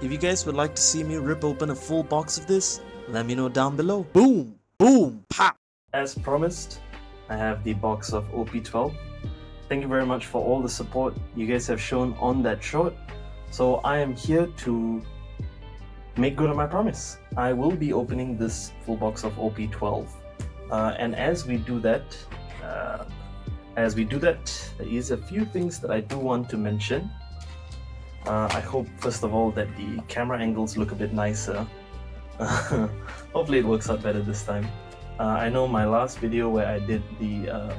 If you guys would like to see me rip open a full box of this, let me know down below. Boom! Boom! Pop! As promised, I have the box of OP12. Thank you very much for all the support you guys have shown on that short. So I am here to make good on my promise. I will be opening this full box of OP12. And as we do that, there is a few things that I do want to mention. I hope, first of all, that the camera angles look a bit nicer. Hopefully it works out better this time. I know my last video where I did the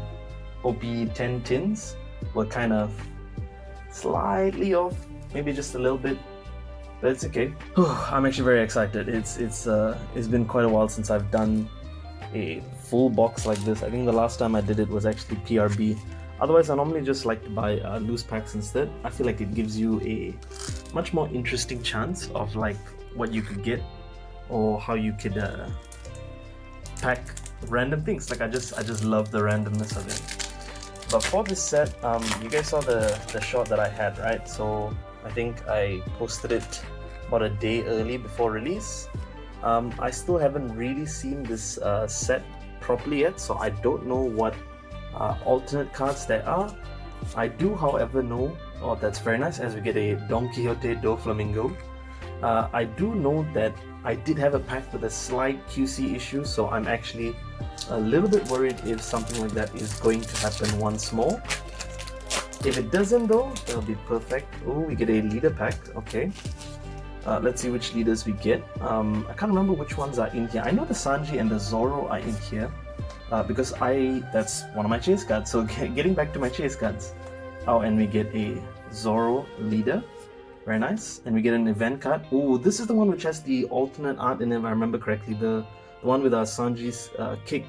OP10 tins were kind of slightly off, maybe just a little bit, but it's okay. I'm actually very excited. It's been quite a while since I've done a full box like this. I think the last time I did it was actually PRB. Otherwise, I normally just like to buy loose packs instead. I feel like it gives you a much more interesting chance of like what you could get or how you could pack random things. Like I just love the randomness of it. But for this set, you guys saw the shot that I had, right? So I think I posted it about a day early before release. I still haven't really seen this set properly yet, so I don't know what alternate cards there are. I do, however, know, oh, that's very nice, as we get a Don Quixote do Flamingo. I do know that I did have a pack with a slight QC issue, so I'm actually a little bit worried if something like that is going to happen once more. If it doesn't though, that'll be perfect. Oh, we get a leader pack, okay. Let's see which leaders we get. I can't remember which ones are in here. I know the Sanji and the Zoro are in here. Because that's one of my chase cards, so getting back to my chase cards. Oh, and we get a Zoro leader, very nice. And we get an event card. Oh, this is the one which has the alternate art in it, if I remember correctly. The one with our Sanji's kick,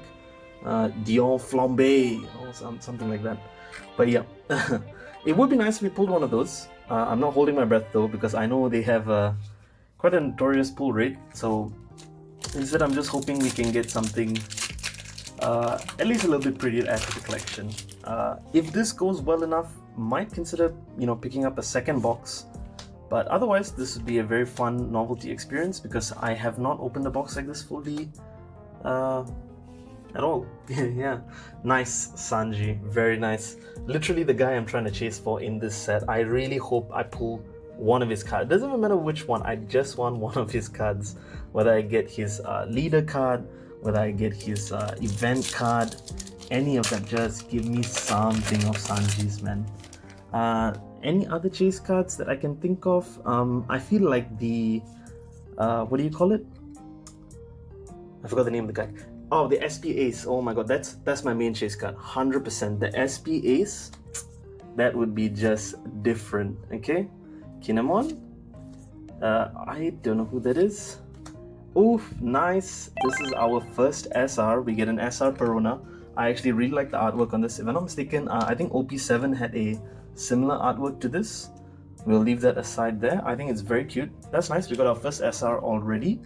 Dion Flambe, or something like that. But yeah, it would be nice if we pulled one of those. I'm not holding my breath though, because I know they have quite a notorious pull rate. So instead, I'm just hoping we can get something at least a little bit prettier to add to the collection. If this goes well enough, might consider picking up a second box. But otherwise, this would be a very fun novelty experience because I have not opened a box like this fully at all. Yeah, nice Sanji, very nice. Literally the guy I'm trying to chase for in this set. I really hope I pull one of his cards. It doesn't even matter which one. I just want one of his cards. Whether I get his leader card, whether I get his event card, any of that, just give me something of Sanji's, man. Any other chase cards that I can think of? I feel like the what do you call it? I forgot the name of the guy. Oh, the SP Ace. Oh my god, that's my main chase card. 100%. The SP Ace, that would be just different. Okay, Kinemon. I don't know who that is. Oof, nice. This is our first SR. We get an SR Perona. I actually really like the artwork on this. If I'm not mistaken, I think OP7 had a similar artwork to this. We'll leave that aside there. I think it's very cute. That's nice. We got our first SR already.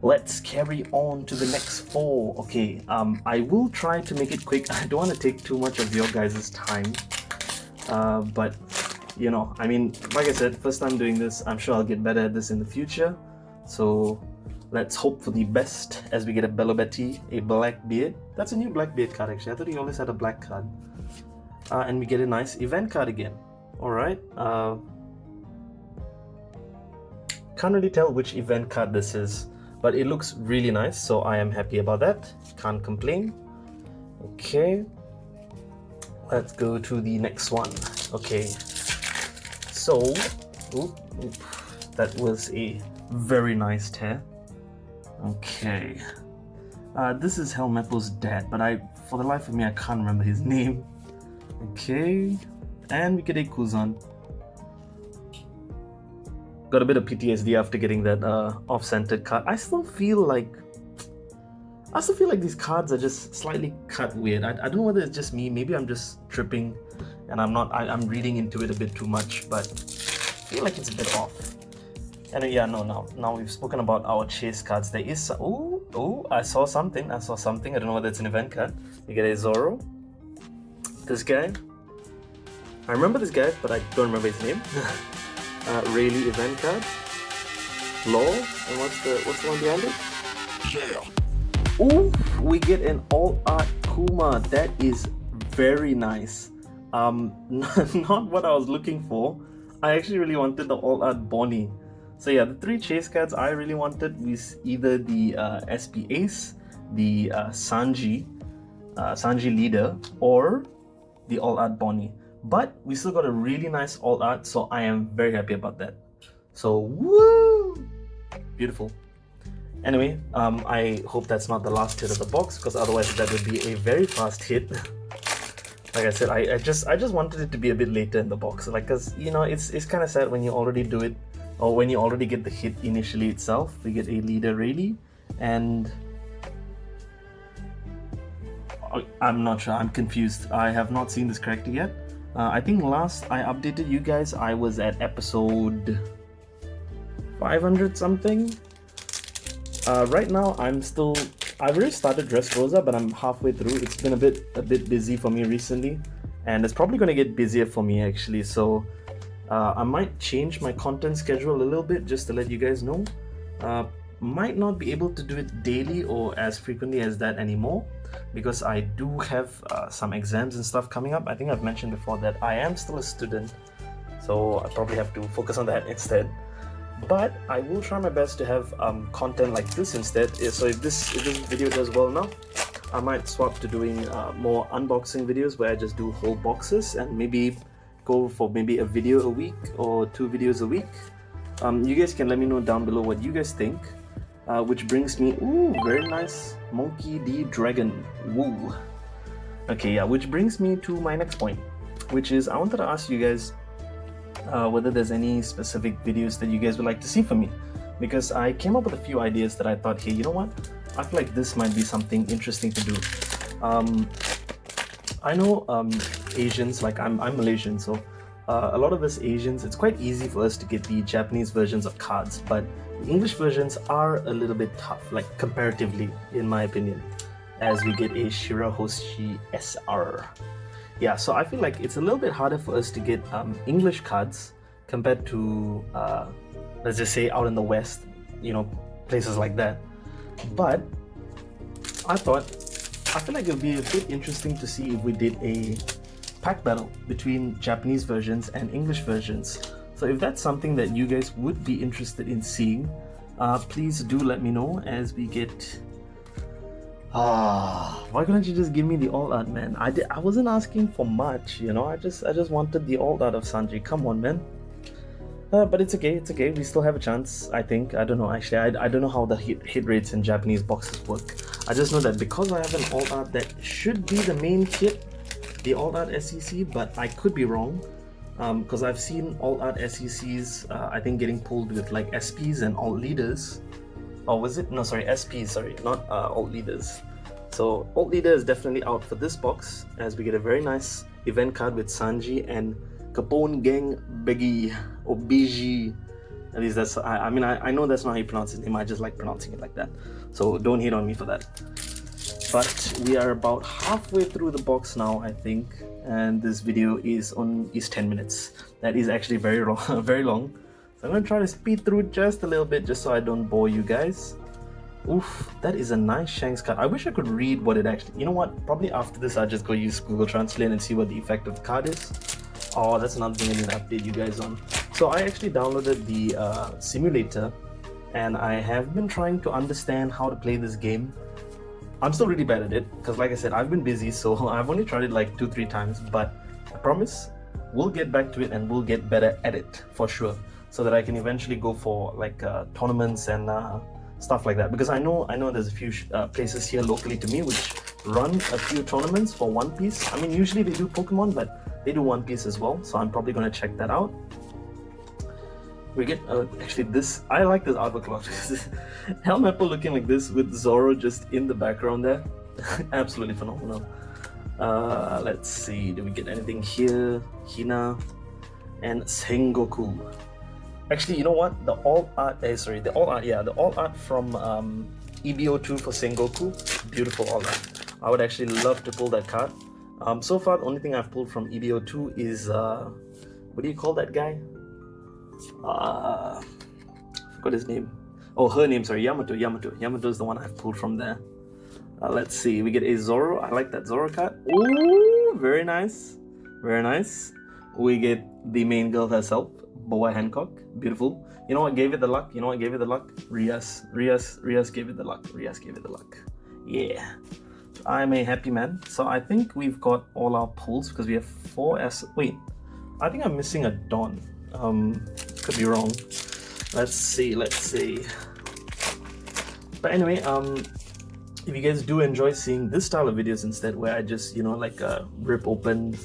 Let's carry on to the next four. Okay, I will try to make it quick. I don't want to take too much of your guys' time. But, I mean, like I said, first time doing this. I'm sure I'll get better at this in the future. So let's hope for the best as we get a Belobeti, a Blackbeard. That's a new Blackbeard card actually. I thought he always had a black card. And we get a nice event card again. Alright. Can't really tell which event card this is, but it looks really nice, so I am happy about that. Can't complain. Okay. Let's go to the next one. Okay. So, that was a very nice tear. Okay. This is Helmeppo's dad, but for the life of me, I can't remember his name. Okay. And we get a Kuzan. Got a bit of PTSD after getting that off-centered card. I still feel like these cards are just slightly cut weird. I don't know whether it's just me. Maybe I'm just tripping and I'm reading into it a bit too much, but I feel like it's a bit off. And yeah, no, now we've spoken about our chase cards. There is, oh, I saw something. I don't know whether it's an event card. We get a Zoro. This guy. I remember this guy, but I don't remember his name. Rayleigh event card. Lore, and what's the one behind it? Yeah. Ooh, we get an all art Kuma. That is very nice. Not what I was looking for. I actually really wanted the all art Bonnie. So yeah, the 3 chase cards I really wanted was either the SP Ace, the Sanji leader, or the all art Bonnie. But we still got a really nice all art, so I am very happy about that. So woo! Beautiful. Anyway, I hope that's not the last hit of the box, because otherwise that would be a very fast hit. Like I said, I just wanted it to be a bit later in the box, like, cause you know it's kind of sad when you already do it, or when you already get the hit initially itself. We get a leader Rayleigh, and I'm not sure. I'm confused. I have not seen this character yet. I think last I updated you guys, I was at episode 500 something. Right now I've already started Dressrosa, but I'm halfway through. It's been a bit busy for me recently, and it's probably going to get busier for me actually. So I might change my content schedule a little bit just to let you guys know. Might not be able to do it daily or as frequently as that anymore, because I do have some exams and stuff coming up. I think I've mentioned before that I am still a student, so I probably have to focus on that instead. But I will try my best to have content like this instead. So if this video does well enough, I might swap to doing more unboxing videos where I just do whole boxes, and maybe go for maybe a video a week or 2 videos a week. You guys can let me know down below what you guys think. Which brings me, ooh, very nice Monkey D Dragon. Woo. Okay, yeah, which brings me to my next point, which is I wanted to ask you guys whether there's any specific videos that you guys would like to see from me, because I came up with a few ideas that I thought, hey, you know what? I feel like this might be something interesting to do. I know Asians, like I'm Malaysian, so a lot of us Asians, it's quite easy for us to get the Japanese versions of cards, but the English versions are a little bit tough, like comparatively, in my opinion, as we get a Shirahoshi SR. Yeah, so I feel like it's a little bit harder for us to get English cards compared to, let's just say, out in the West, you know, places like that. But I feel like it would be a bit interesting to see if we did a pack battle between Japanese versions and English versions. So if that's something that you guys would be interested in seeing, please do let me know as we get... why couldn't you just give me the all art, man? I wasn't asking for much, you know. I just wanted the all art of Sanji. Come on, man. But it's okay. We still have a chance, I think. I don't know, actually. I don't know how the hit rates in Japanese boxes work. I just know that because I have an all art that should be the main kit, the all art SEC, but I could be wrong. Because I've seen all art SECs, I think, getting pulled with like SPs and alt leaders. Or was it? No, sorry, SPs, sorry, not alt leaders. So alt leader is definitely out for this box, as we get a very nice event card with Sanji and Capone Gang Beggy, or BG. At least that's, I mean, I know that's not how you pronounce his name, I just like pronouncing it like that. So don't hate on me for that. But we are about halfway through the box now, I think, and this video is 10 minutes. That is actually very long, very long. So I'm gonna try to speed through it just a little bit, just so I don't bore you guys. Oof, that is a nice Shanks card. I wish I could read what it actually... You know what? Probably after this, I'll just go use Google Translate and see what the effect of the card is. Oh, that's another thing I need to update you guys on. So I actually downloaded the simulator, and I have been trying to understand how to play this game. I'm still really bad at it, because like I said, I've been busy, so I've only tried it like 2-3 times, but I promise we'll get back to it and we'll get better at it for sure, so that I can eventually go for like tournaments and stuff like that, because I know there's a few places here locally to me which run a few tournaments for One Piece. I mean, usually they do Pokemon, but they do One Piece as well, so I'm probably going to check that out. We get actually this, I like this artwork a lot. Helmeppo looking like this with Zoro just in the background there. Absolutely phenomenal. Let's see, do we get anything here? Hina and Sengoku. Actually, you know what? The all art from EBO2 for Sengoku. Beautiful all art. I would actually love to pull that card. So far, the only thing I've pulled from EBO2 is what do you call that guy? Forgot his name. Oh, her name, sorry, Yamato. Yamato is the one I've pulled from there. Let's see, we get a Zoro. I like that Zoro card. Ooh, very nice. Very nice. We get the main girl herself, Boa Hancock. Beautiful. You know what gave it the luck? Rias gave it the luck. Yeah. I'm a happy man. So I think we've got all our pulls because we have 4 S. Wait, I think I'm missing a Don. Could be wrong. Let's see. But anyway, if you guys do enjoy seeing this style of videos instead, where I just, rip open.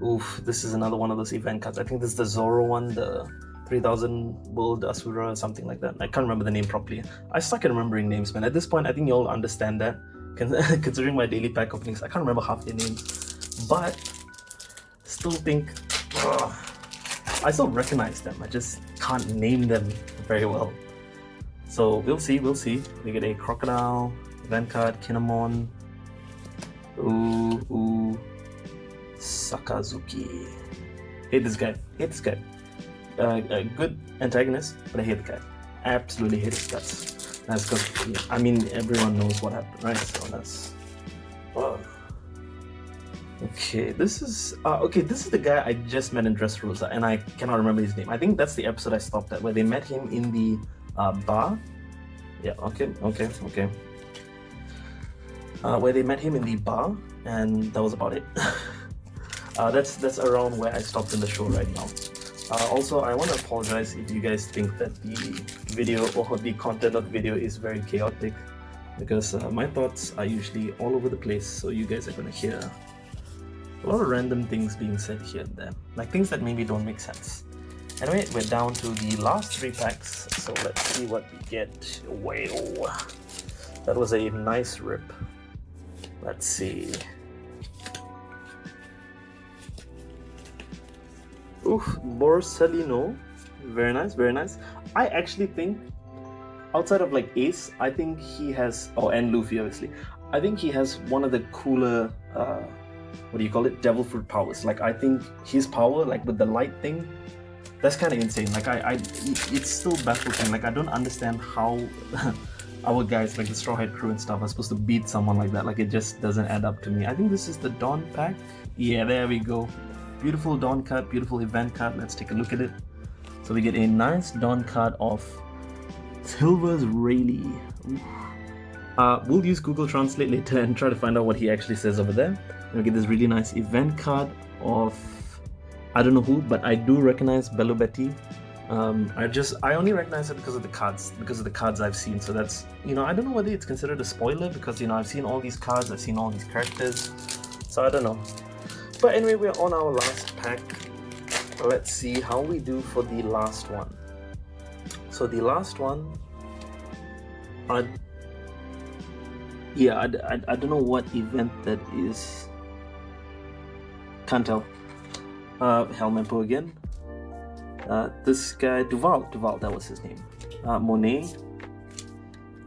Oof, this is another one of those event cards. I think this is the Zoro one, the 3000 World Asura or something like that. I can't remember the name properly. I suck at remembering names, man. At this point, I think you all understand that. Considering my daily pack openings, I can't remember half their names. But still think, I still recognize them. I just can't name them very well. So we'll see. We get a Crocodile, event card, Kinemon. Ooh. Sakazuki. Hate this guy. A good antagonist, but I hate the guy. Absolutely hate his guts. That's because, everyone knows what happened, right? So that's... Okay, this is the guy I just met in Dressrosa, and I cannot remember his name. I think that's the episode I stopped at, where they met him in the bar. Yeah, okay. Where they met him in the bar, and that was about it. That's around where I stopped in the show right now. Also, I want to apologize if you guys think that the video or the content of the video is very chaotic, because my thoughts are usually all over the place, so you guys are going to hear a lot of random things being said here and there, like things that maybe don't make sense. Anyway, we're down to the last 3 packs, so let's see what we get. Wow, that was a nice rip. Let's see. Oof, Borsalino. Very nice. I actually think, outside of like Ace, I think he has, and Luffy obviously, I think he has one of the cooler, devil fruit powers. Like, I think his power, like with the light thing, that's kind of insane. Like, it still baffles me. Like, I don't understand how our guys, like the Straw Hat crew and stuff, are supposed to beat someone like that. Like, it just doesn't add up to me. I think this is the Dawn pack. Yeah, there we go. Beautiful Dawn card, beautiful event card. Let's take a look at it. So we get a nice Dawn card of Silver's Rayleigh. We'll use Google Translate later and try to find out what he actually says over there. And we get this really nice event card of, I don't know who, but I do recognize Bello Betty. I only recognize it because of the cards I've seen. So that's, I don't know whether it's considered a spoiler, because I've seen all these cards, I've seen all these characters, so I don't know. But anyway, we're on our last pack. Let's see how we do for the last one. So the last one, I don't know what event that is. Can't tell. Helmempo again. This guy, Duval, that was his name. Monet.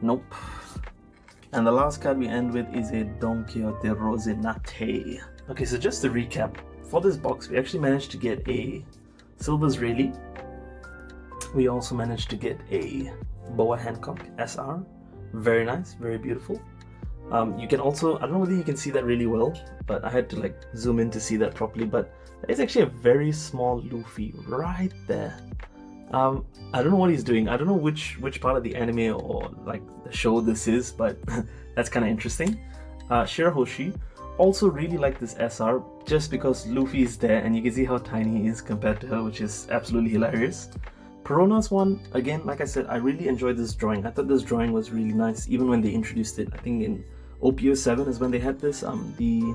Nope. And the last card we end with is a Don Quixote Rosinante. Okay, so just to recap, for this box, we actually managed to get a Silver's Rayleigh. We also managed to get a Boa Hancock SR. Very nice, very beautiful. You can also, I don't know whether you can see that really well, but I had to zoom in to see that properly, but it's actually a very small Luffy right there. I don't know what he's doing. I don't know which part of the anime or the show this is, but that's kind of interesting. Shirahoshi. Also really like this SR, just because Luffy is there and you can see how tiny he is compared to her, which is absolutely hilarious. Perona's one, again, like I said, I really enjoyed this drawing. I thought this drawing was really nice, even when they introduced it. I think in OP07 is when they had this. The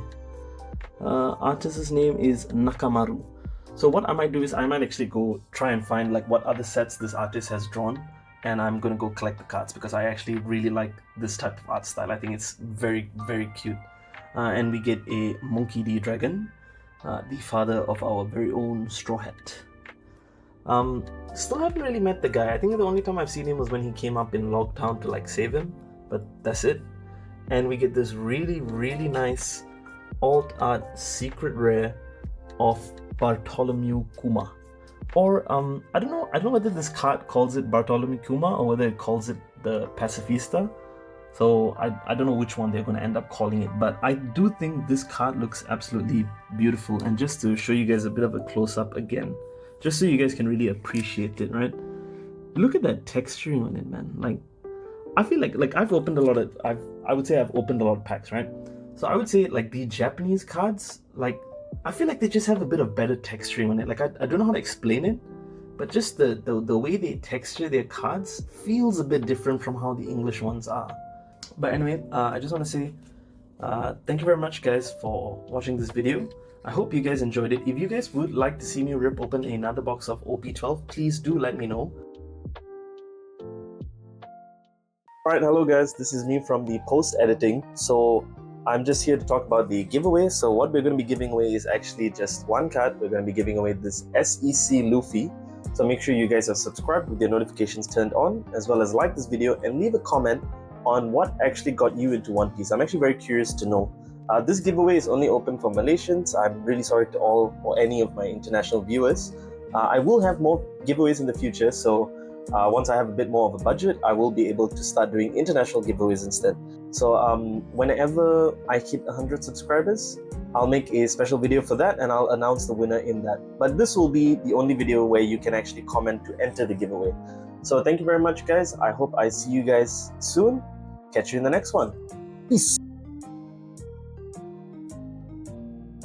artist's name is Nakamaru. So what I might do is I might actually go try and find what other sets this artist has drawn, and I'm gonna go collect the cards, because I actually really like this type of art style. I think it's very, very cute. And we get a Monkey D. Dragon, the father of our very own Straw Hat. Still haven't really met the guy. I think the only time I've seen him was when he came up in Logtown to save him, but that's it. And we get this really, really nice alt art secret rare of Bartholomew Kuma. Or I don't know whether this card calls it Bartolome Kuma or whether it calls it the Pacifista. So I don't know which one they're going to end up calling it, but I do think this card looks absolutely beautiful. And just to show you guys a bit of a close-up again, just so you guys can really appreciate it, right? Look at that texturing on it, man. Like, I feel like I've opened a lot of I would say I've opened a lot of packs, right? So I would say like the Japanese cards, like I feel like they just have a bit of better texturing on it. Like I don't know how to explain it, but just the way they texture their cards feels a bit different from how the English ones are. But anyway, I just want to say thank you very much, guys, for watching this video. I hope you guys enjoyed it. If you guys would like to see me rip open another box of OP12, please do let me know. Alright, hello guys, this is me from the post-editing. So I'm just here to talk about the giveaway. So what we're going to be giving away is actually just one card. We're going to be giving away this SEC Luffy. So make sure you guys are subscribed with your notifications turned on, as well as like this video and leave a comment on what actually got you into One Piece. I'm actually very curious to know. This giveaway is only open for Malaysians. I'm really sorry to all or any of my international viewers. I will have more giveaways in the future, so once I have a bit more of a budget, I will be able to start doing international giveaways instead. So whenever I hit 100 subscribers, I'll make a special video for that and I'll announce the winner in that. But this will be the only video where you can actually comment to enter the giveaway. So thank you very much, guys. I hope I see you guys soon. Catch you in the next one. Peace.